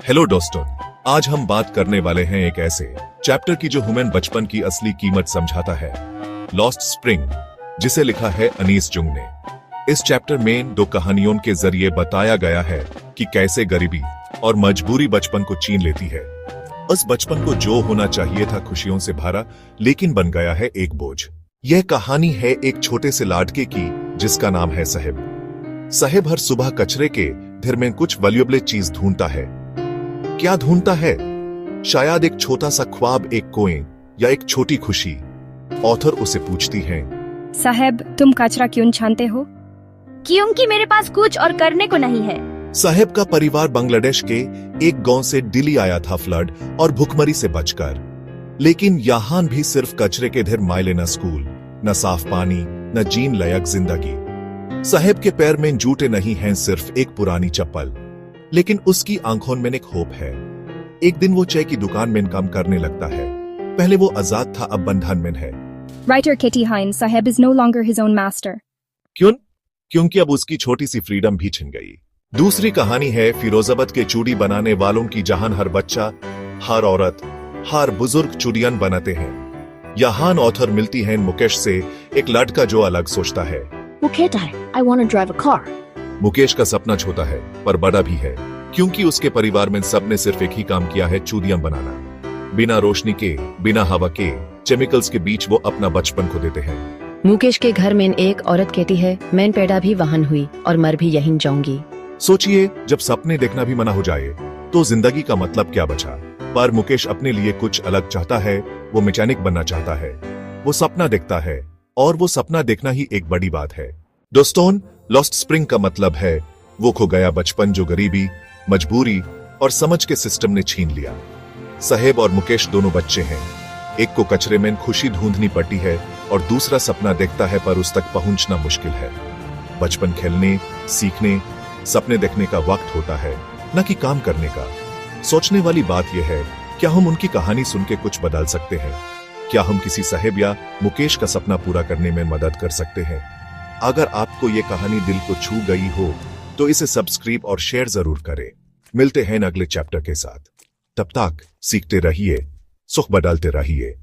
Hello दोस्तों, आज हम बात करने वाले हैं एक ऐसे चैप्टर की जो ह्यूमन बचपन की असली कीमत समझाता है, लॉस्ट स्प्रिंग, जिसे लिखा है अनीस जुंग ने। इस चैप्टर में दो कहानियों के जरिए बताया गया है कि कैसे गरीबी और मजबूरी बचपन को छीन लेती है। उस बचपन को जो होना चाहिए था खुशियों से भरा, लेकिन बन गया है एक बोझ। यह कहानी है एक छोटे से लाडके की जिसका नाम है साहिब। साहिब हर सुबह कचरे के ढेर में कुछ वैल्यूएबल चीज ढूंढता है। क्या ढूंढता है? शायद एक छोटा सा ख्वाब, एक कोइन या एक छोटी खुशी। ऑथर उसे पूछती है, साहब तुम कचरा क्यों छानते हो? क्योंकि मेरे पास कुछ और करने को नहीं है। साहिब का परिवार बांग्लादेश के एक गांव से दिल्ली आया था फ्लड और भुखमरी से बचकर। लेकिन यहाँ भी सिर्फ कचरे के ढेर, माइले न स्कूल, न साफ पानी, न जीन लायक जिंदगी। साहिब के पैर में जूते नहीं हैं, सिर्फ एक पुरानी चप्पल। लेकिन उसकी आंखों में एक होप है। एक दिन वो चाय की दुकान में काम करने लगता है। पहले वो आजाद था, अब बंधन में है। Writer Kitty Hine, Sahib is no longer his own master. क्यों? क्योंकि अब उसकी छोटी सी फ्रीडम भी छिन गई। दूसरी कहानी है फिरोजाबाद के चूड़ी बनाने वालों की, जहां हर बच्चा, हर औरत, हर बुजुर्ग चूड़ियां बनाते हैं। यहाँ ऑथर मिलती है मुकेश से, एक लड़का जो अलग सोचता है। वो कहता है, I want to drive a car. Mukesh का सपना छोटा है पर बड़ा भी है, क्योंकि उसके परिवार में सबने सिर्फ एक ही काम किया है, चूड़ियां बनाना। बिना रोशनी के, बिना हवा के, केमिकल्स के बीच वो अपना बचपन खो देते हैं। मुकेश के घर में एक औरत कहती है, मैं पैदा भी वहन हुई और मर भी यहीं जाऊंगी। सोचिए, जब सपने देखना भी मना हो जाए तो जिंदगी का मतलब क्या बचा? पर मुकेश अपने लिए कुछ अलग चाहता है। वो मैकेनिक बनना चाहता है। वो सपना देखता है और वो सपना देखना ही एक बड़ी बात है। दोस्तों, लॉस्ट स्प्रिंग का मतलब है वो खो गया बचपन जो गरीबी, मजबूरी और समझ के सिस्टम ने छीन लिया। साहिब और मुकेश दोनों बच्चे हैं। एक को कचरे में खुशी ढूंढनी पड़ती है और दूसरा सपना देखता है पर उस तक पहुंचना मुश्किल है। बचपन खेलने, सीखने, सपने देखने का वक्त होता है, न कि काम करने का। सोचने वाली बात यह है, क्या हम उनकी कहानी सुन के कुछ बदल सकते हैं? क्या हम किसी साहिब या मुकेश का सपना पूरा करने में मदद कर सकते हैं? अगर आपको ये कहानी दिल को छू गई हो तो इसे सब्सक्राइब और शेयर जरूर करें। मिलते हैं अगले चैप्टर के साथ। तब तक सीखते रहिए, सुख बदलते रहिए।